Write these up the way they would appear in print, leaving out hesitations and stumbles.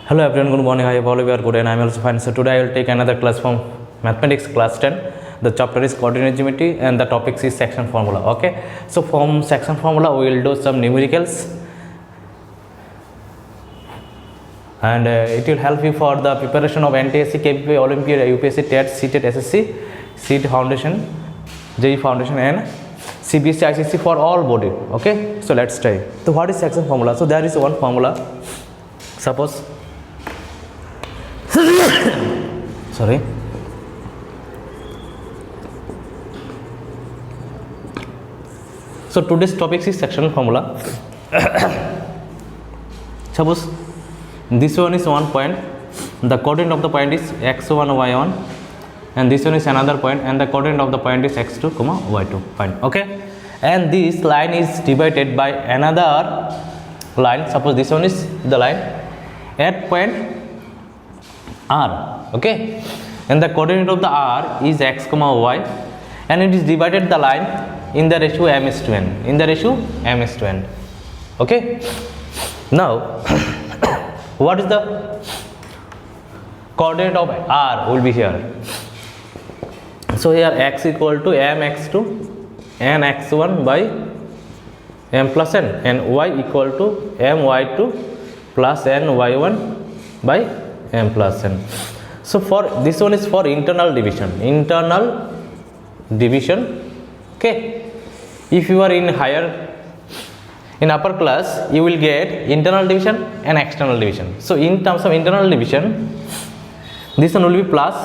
Hello everyone, good morning. I hope all of you are good and I am also fine. So today I will take another class from mathematics class 10. The chapter is coordinate geometry and the topic is section formula. Okay, so from section formula we will do some numericals and it will help you for the preparation of NTSC, KPP, Olympiad, UPSC, TET, CTET, SSC, CET Foundation, JEE Foundation and CBSE, ICSE for all body. Okay, so let's try. So what is section formula? So there is one formula. Suppose sorry, so today's topic is sectional formula. Suppose this one is one point, the coordinate of the point is x1 y1 and this one is another point and the coordinate of the point is x2 comma y2 point. Okay, and this line is divided by another line. Suppose this one is the line at point R. Okay, and the coordinate of the R is x comma y and it is divided the line in the ratio m is to n, in the ratio m is to n. Okay, now what is the coordinate of R will be here. So here x equal to mx2 n x1 by m plus n and y equal to my2 plus n y1 by m plus n. So for this one is for internal division. Okay, if you are in upper class you will get internal division and external division. So in terms of internal division this one will be plus,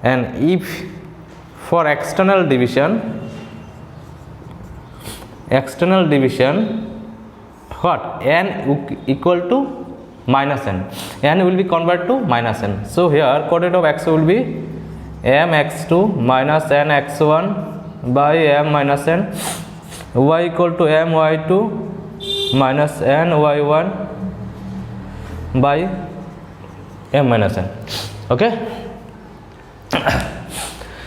and if for external division what, n equal to minus n will be converted to minus n. So here coordinate of x will be mx2 minus n x1 by m minus n, y equal to my2 minus n y1 by m minus n. Okay,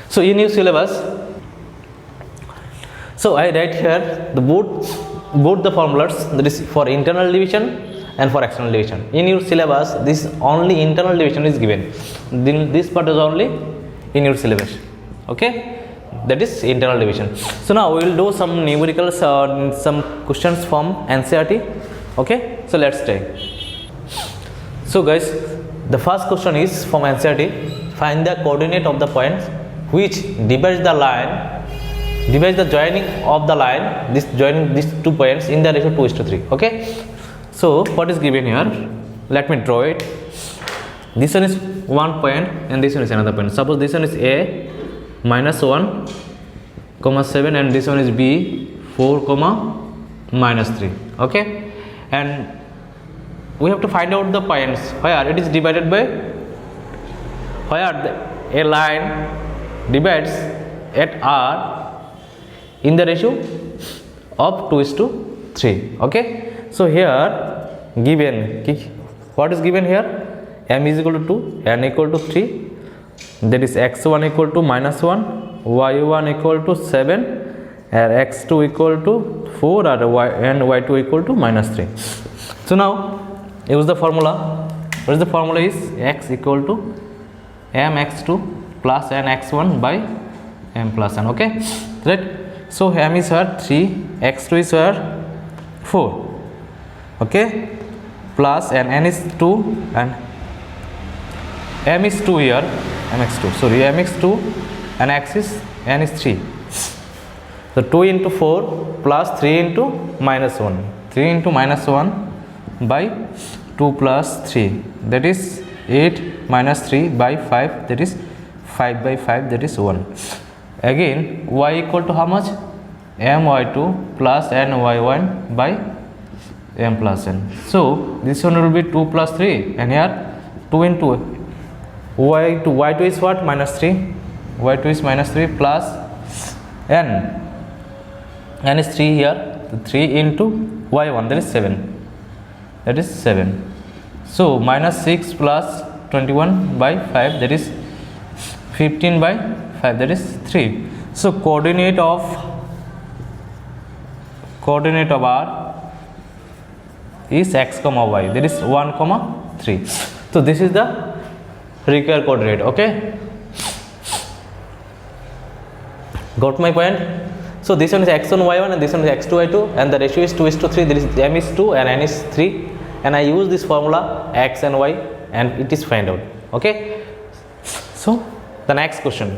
so in your syllabus, so I write here the both the formulas, that is for internal division and for external division. In your syllabus this only internal division is given, then this part is only in your syllabus. Okay, that is internal division. So now we will do some numericals, some questions from NCERT. Okay, so let's try. So guys, the first question is from NCERT. Find the coordinate of the points which divides the joining of the line, this joining these two points in the ratio 2:3. Okay, so what is given here, let me draw it. This one is one point and this one is another point. Suppose this one is a minus 1 comma 7 and this one is b 4 comma minus 3. Okay, and we have to find out the points where it is divided by, where a line divides at R in the ratio of 2:3. Okay, so here given, what is given here, m is equal to 2, n equal to 3, that is x1 equal to minus 1, y1 equal to 7 and x2 equal to 4 and y2 equal to minus 3. So now use the formula. What is the formula? Is x equal to mx2 plus n x1 by m plus n. Okay, right. So m is here 3, x2 is here 4. Okay, plus and n is 2 and m is 2 here, mx2, sorry, mx2 and x is n is 3. So 2 into 4 plus 3 into minus 1, 3 into minus 1 by 2 plus 3, that is 8 minus 3 by 5, that is 5 by 5, that is 1. Again y equal to how much, my2 plus n y1 by m plus n. So this one will be 2 plus 3 and here 2 into y2 is what, minus 3, y2 is minus 3 plus n is 3 here, 3 into y1, that is 7, that is 7. So minus 6 plus 21 by 5, that is 15 by 5, that is 3. So coordinate of R is x comma y, that is 1 comma 3. So this is the required coordinate. Okay, got my point? So this one is x1 y1 and this one is x2 y2, and the ratio is 2:3. There is m is 2 and n is 3, and I use this formula x and y, and it is find out. Okay, so the next question.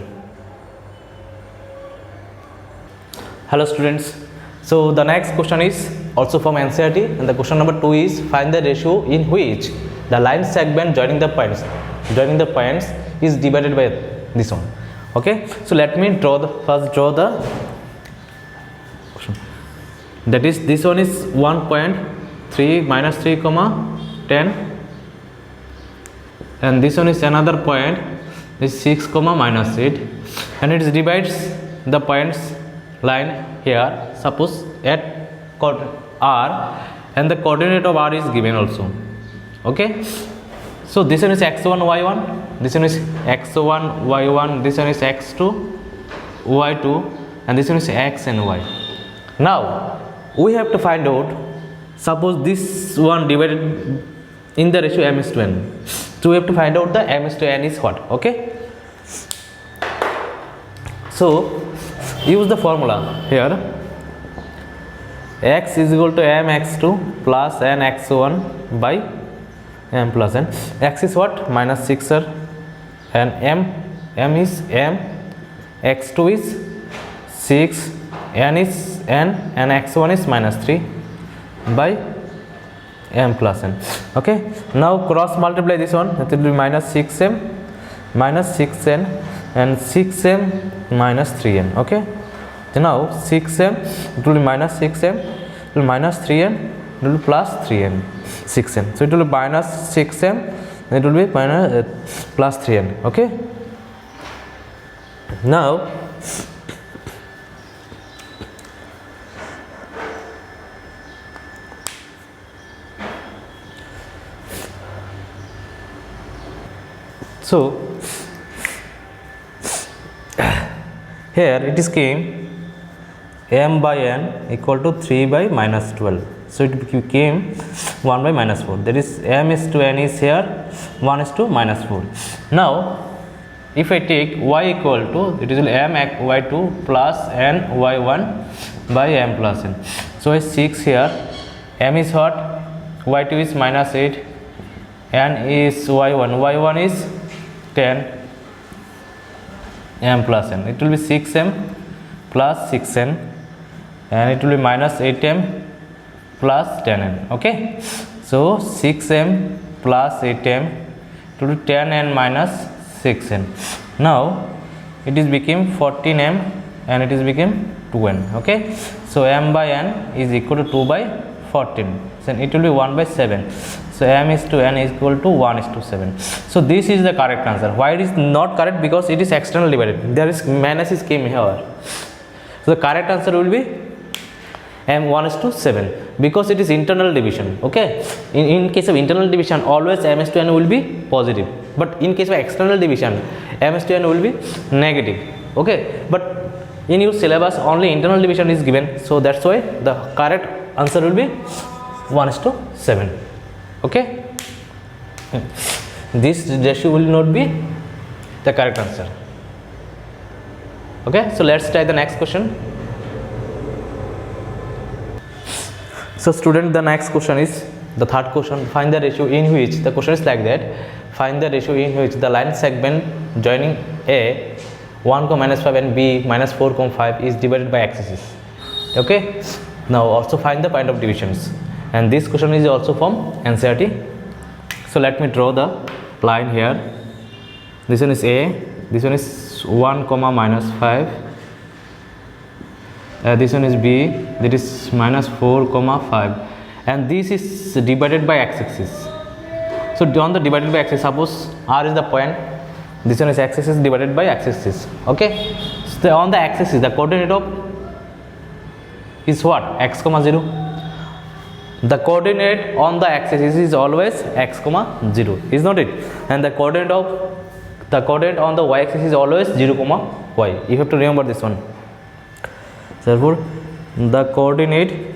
Hello students, so the next question is also from NCERT, and the question number 2 is find the ratio in which the line segment joining the points is divided by this one. Okay, so let me draw the question. That is, this one is 1.3 minus 3 comma 10, and this one is another point is 6 comma minus 8, and it divides the points line here, suppose at R, and the coordinate of R is given also. Okay, so this one is x1 y1, this one is x1 y1, this one is x2 y2, and this one is x and y. Now we have to find out, suppose this one divided in the ratio m is to n, so we have to find out the m is to n is what. Okay, so use the formula here, x is equal to m x2 plus n x1 by m plus n. X is what? Minus 6 sir, and m is m, x2 is 6, n is n, and x1 is minus 3 by m plus n. Okay, now cross multiply this one, it will be minus 6m minus 6n and 6m minus 3n. Okay, so now 6m, it will be minus 6m, it will be minus 3n, it will be plus 3n, 6n. So it will be minus 6m, it will be minus plus 3n. Okay, now so here it is came m by n equal to 3 by minus 12. So it became 1 by minus 4. That is, m is to n is here, 1 is to minus 4. Now if I take y equal to, it is m y2 plus n y1 by m plus n. So I 6 here, m is what? y2 is minus 8, n is y1 is 10, m plus n. It will be 6m plus 6n, and it will be minus 8m plus 10n. Okay, so 6m plus 8m, it will be 10n minus 6n. Now it is became 14m and it is became 2n. Okay, so m by n is equal to 2 by 14, then it will be 1 by 7. So m is to n is equal to 1 is to 7. So this is the correct answer. Why it is not correct? Because it is external divided. There is minus is came here. So the correct answer will be m 1 is to 7, because it is internal division. Okay, in case of internal division always m is to n will be positive, but in case of external division m is to n will be negative. Okay, but in your syllabus only internal division is given, so that's why the correct answer will be 1 is to 7. Okay, this ratio will not be the correct answer. Okay, so let's try the next question. So student, the next question is the third question. Find the ratio in which, the question is like that, find the ratio in which the line segment joining A 1, minus 5 and B minus 4, 5 is divided by x-axis. Okay, now also find the point of divisions, and this question is also from NCERT. So let me draw the line here. This one is A, this one is 1, minus 5, this one is B, that is minus 4, 5, and this is divided by x-axis. So on the divided by x-axis, suppose R is the point, this one is x-axis divided by x-axis. Okay, so on the x-axis the coordinate of is what? X, 0. The coordinate on the x-axis is always x, 0, is not it? And the coordinate on the y-axis is always 0, y. You have to remember this one. Therefore, the coordinate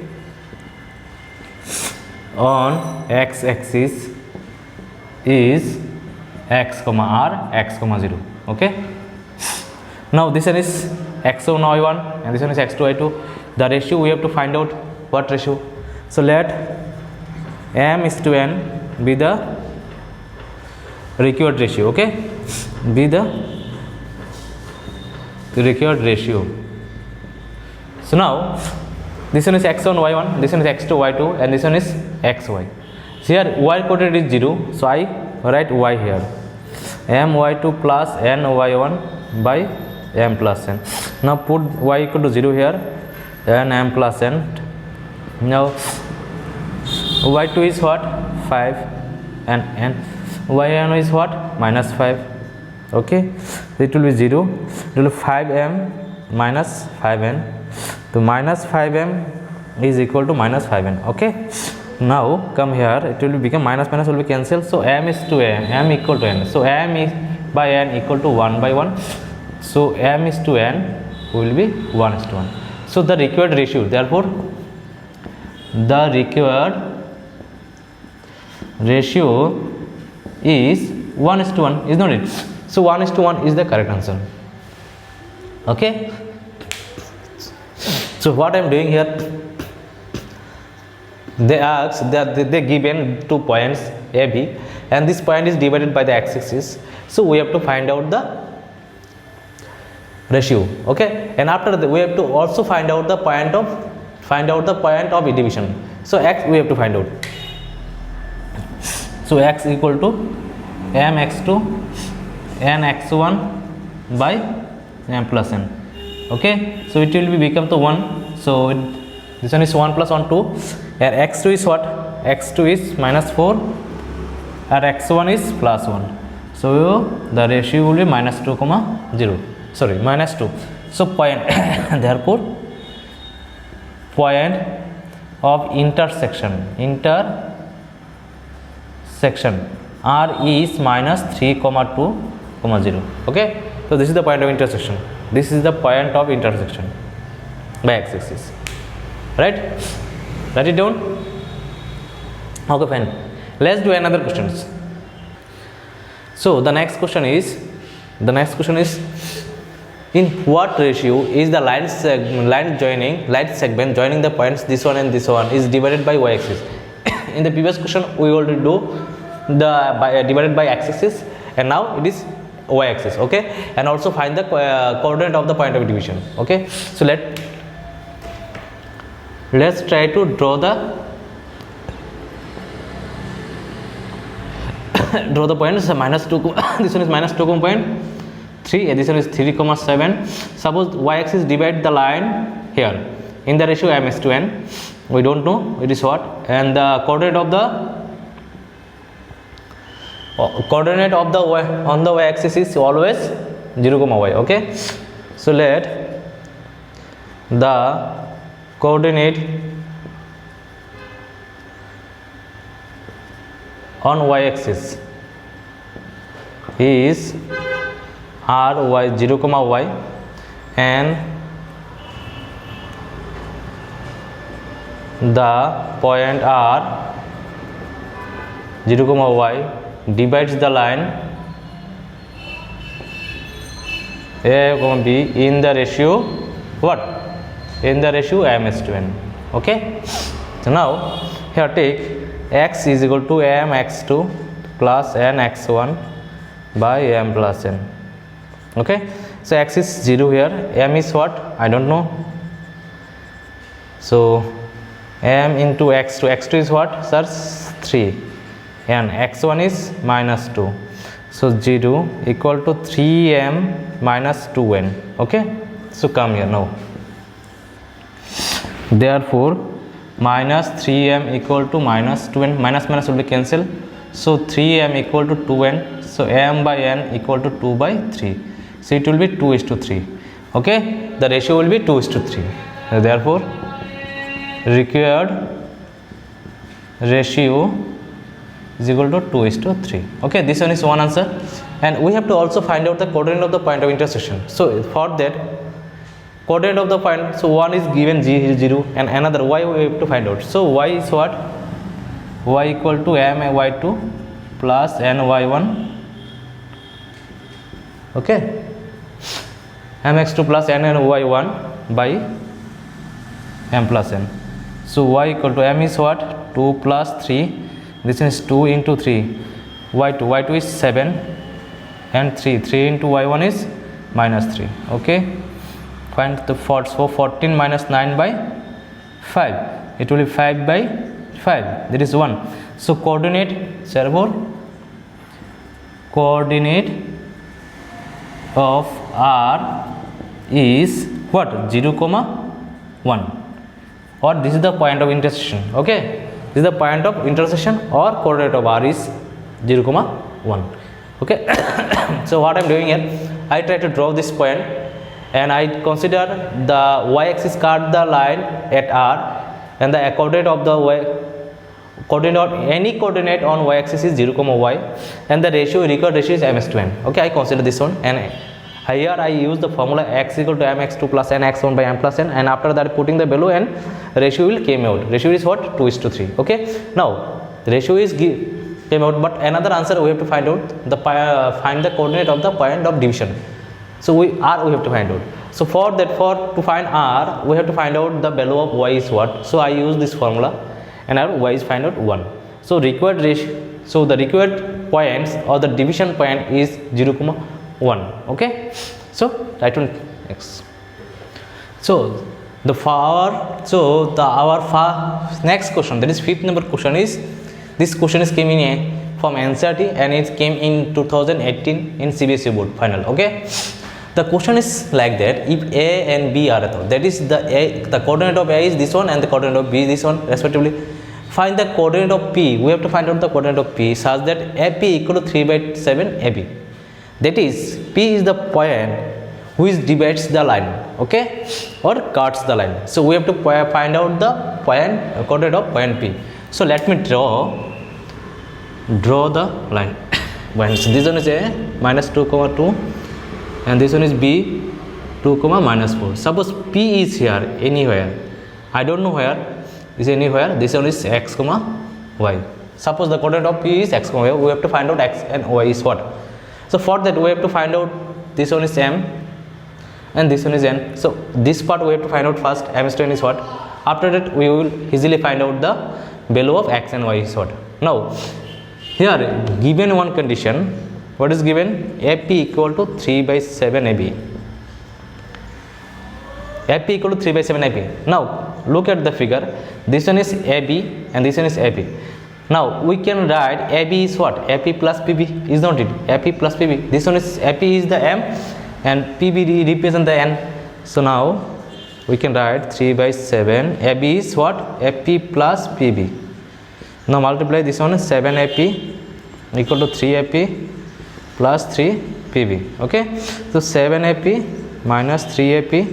on x-axis is x comma r x comma 0. Okay, now this one is x1 y1 and this one is x2 y2. The ratio we have to find out what ratio. So let m is to n be the required ratio. Okay, be the required ratio. So now this one is x1 y1, this one is x2 y2 and this one is xy. So here y coordinate is 0, so I write y here, m y2 plus n y1 by m plus n. Now put y equal to 0 here and m plus n. Now y2 is what, 5 and n, yn is what, minus 5. Okay, so it will be 0, it will be 5m minus 5n. So minus 5m is equal to minus 5n. Okay, now come here, it will become minus minus will be cancelled. So m is to m equal to n. So m is by n equal to 1 by 1. So m is to n will be 1 is to 1. So the required ratio, therefore the required ratio is 1 is to 1, is not it? So 1 is to 1 is the correct answer. Okay, so what I am doing here, they ask that they given 2 points a b and this point is divided by the x-axis, so we have to find out the ratio. Okay, and after that we have to also find out the point of division. So x we have to find out. So x equal to m x2 n x1 by m plus n. Okay, so it will be become to 1. So this one is 1 plus 1 2 and x2 is what, x2 is minus 4 and x1 is plus 1. So the ratio will be minus 2 comma 0, sorry, minus 2. So point therefore point of intersection r is minus 3 comma 2 comma 0. Okay, so this is the point of intersection, this is the point of intersection by x-axis, right? Write it down. Okay, fine, let's do another questions. So the next question is in what ratio is the line segment joining the points this one and this one is divided by y-axis. In the previous question we already do the divided by x-axis and now it is y-axis. Okay, and also find the coordinate of the point of division. Okay, so let's try to draw the points. Minus 2 this one is minus 2 point 3 and this one is 3 comma 7. Suppose y-axis divide the line here in the ratio m is to n, we don't know it is what, and the coordinate of the y on the y-axis is always 0 comma y. Okay, so let the coordinate on y-axis is r y 0 comma y and the point r 0 comma y divides the line a comma b in the ratio what, in the ratio m is to n. Okay, so now here take x is equal to m x2 plus n x1 by m plus n. Okay, so x is 0 here, m is what, I don't know. So m into x2 is what, sir, 3 and x1 is minus 2. So 0 equal to 3m minus 2n. Okay, so come here now. Therefore minus 3m equal to minus 2n, minus minus will be cancelled. So 3m equal to 2n. So m by n equal to 2 by 3. So it will be 2 is to 3. Okay, the ratio will be 2 is to 3. Therefore required ratio is equal to 2 is to 3. Okay, this one is one answer, and we have to also find out the coordinate of the point of intersection. So for that coordinate of the point, so one is given g is 0 and another y we have to find out. So y is what, y equal to m y2 plus ny1, okay, mx2 plus ny1 by m plus n. So y equal to m is what? 2 plus 3, this is 2 into 3, y2 is 7 and 3 into y1 is minus 3, okay. Find the fault. So 14 minus 9 by 5, it will be 5 by 5, that is 1. So coordinate, therefore coordinate of r is what? 0, 1, or this is the point of intersection, okay. This is the point of intersection, or coordinate of r is 0, 1, okay. So what I am doing here, I try to draw this point and I consider the y-axis cut the line at r, and the coordinate of the coordinate, any coordinate on y-axis is 0, y, and the required ratio is ms to n, okay. I consider this one, and here I use the formula x equal to mx2 plus nx1 by m plus n, and after that putting the value, and ratio will came out. Ratio is what? 2:3, okay. Now the ratio is came out, but another answer we have to find out the find the coordinate of the point of division. So we have to find out. So for that, to find r, we have to find out the value of y is what. So I use this formula, and our y is find out 1. So required ratio, so the required points or the division point is 0, 1, okay. So write on x. So our next question, that is 5th number question, is this question is came in from NCERT, and it came in 2018 in CBSE board final, okay. The question is like that: if a and b are equal, that is the coordinate of a is this one and the coordinate of b is this one respectively. Find the coordinate of p. We have to find out the coordinate of p such that AP equal to 3/7 AB. That is, p is the point which divides the line, okay, or cuts the line. So we have to find out the point coordinate of point p. So let me draw the line. So this one is a minus 2, 2, and this one is b 2, minus 4. Suppose p is here anywhere, I don't know where is anywhere. This one is x, y. Suppose the coordinate of p is x, y. We have to find out x and y is what. So for that we have to find out this one is m and this one is n. So this part we have to find out first. M to n is what. After that we will easily find out the value of x and y is what. Now here given one condition, what is given? AP equal to 3/7 AB. AP equal to 3/7 AB. Now look at the figure. This one is AB and this one is AP. Now we can write AB is what? AP plus PB, is not it? AP plus PB. This one is AP is the M and PB represent the N. So now we can write 3/7. AB is what? AP plus PB. Now multiply this one, 7 AP equal to 3 AP plus 3 PB, okay. So 7 AP minus 3 AP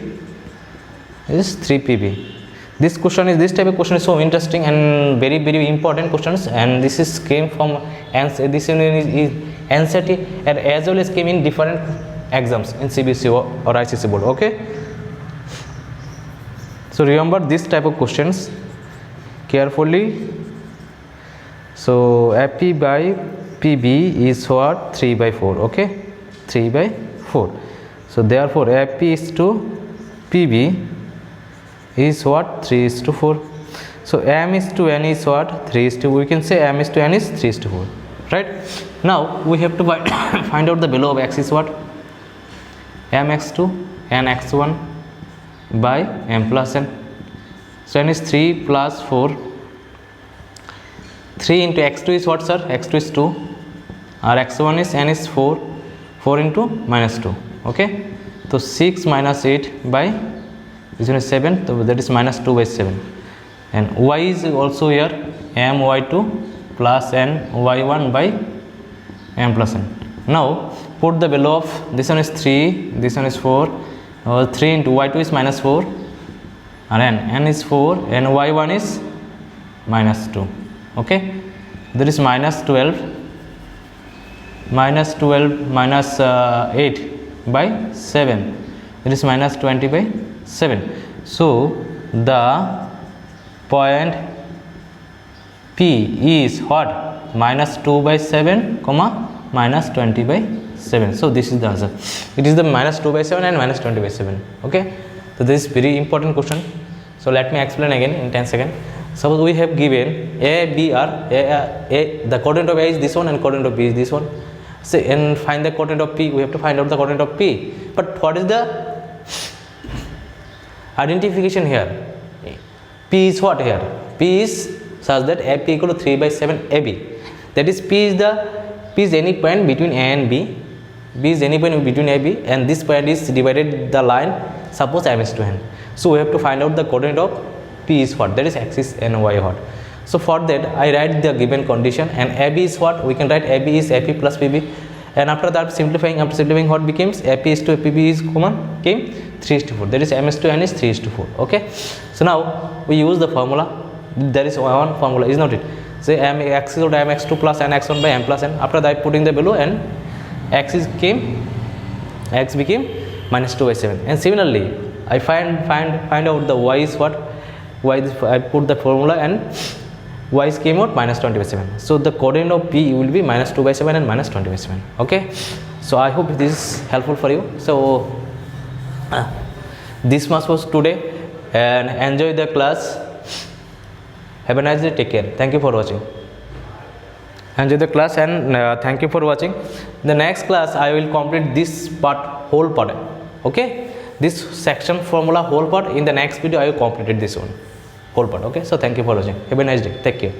is 3 PB. This type of question is so interesting and very important questions, and this is came from this is NCERT, and as well as came in different exams in CBSE or ICSE board, okay. So remember this type of questions carefully. So AP by PB is what? 3/4, okay, 3/4. So therefore AP is to PB is what? 3:4. So M is to N is what? 3:4. We can say M is to N is 3:4, right? Now we have to find out the value of x is what? Mx2 and x1 by m plus n. So n is 3 plus 4. 3 into x2 is what, sir? X2 is 2. Our x1 is n is 4. 4 into minus 2. Okay. So 6 minus 8 by this one is 7. So that is minus 2/7. And y is also here my2 plus n y1 by m plus n. Now put the value of this one is 3. This one is 4. 3 into y2 is minus 4. And n is 4 and y1 is minus 2. Okay, there is minus 12 minus 8 by 7, there is minus 20/7. So the point P is what? minus 2 by 7 comma minus 20 by 7. So this is the answer. It is the minus 2 by 7 and minus 20 by 7. Okay, so this is very important question. So let me explain again in 10 seconds. Suppose we have given a, b are the coordinate of a is this one and coordinate of b is this one. So and find the coordinate of p, we have to find out the coordinate of p. But what is the identification here? P is what here? P is such that AP equal to 3 by 7 AB. That is P is any point between A and B. B is any point between AB, and this point is divided the line, suppose M is to N. So we have to find out the coordinate of P is what? That is axis and Y what? So for that I write the given condition, and AB is what? We can write AB is AP plus PB, and after that simplifying, what becomes AP is to PB is common, came 3 is to 4. That is M is to N is 3 is to 4. Okay, so now we use the formula. There is one formula, is not it? Say x is equal to mx2 plus nx1 by m plus n. After that putting the value, and x became minus 2 by 7. And similarly I find out the y is what? Y is, I put the formula, and y came out minus 20 by 7. So the coordinate of p will be minus 2 by 7 and minus 20 by 7. Okay, so I hope this is helpful for you. So this much was today, and enjoy the class. Have a nice day. Take care. Thank you for watching. Enjoy the class, and thank you for watching. The next class I will complete this whole part. Okay, this section formula whole part. In the next video I will complete this one whole part. Okay, so thank you for watching. Have a nice day. Take care.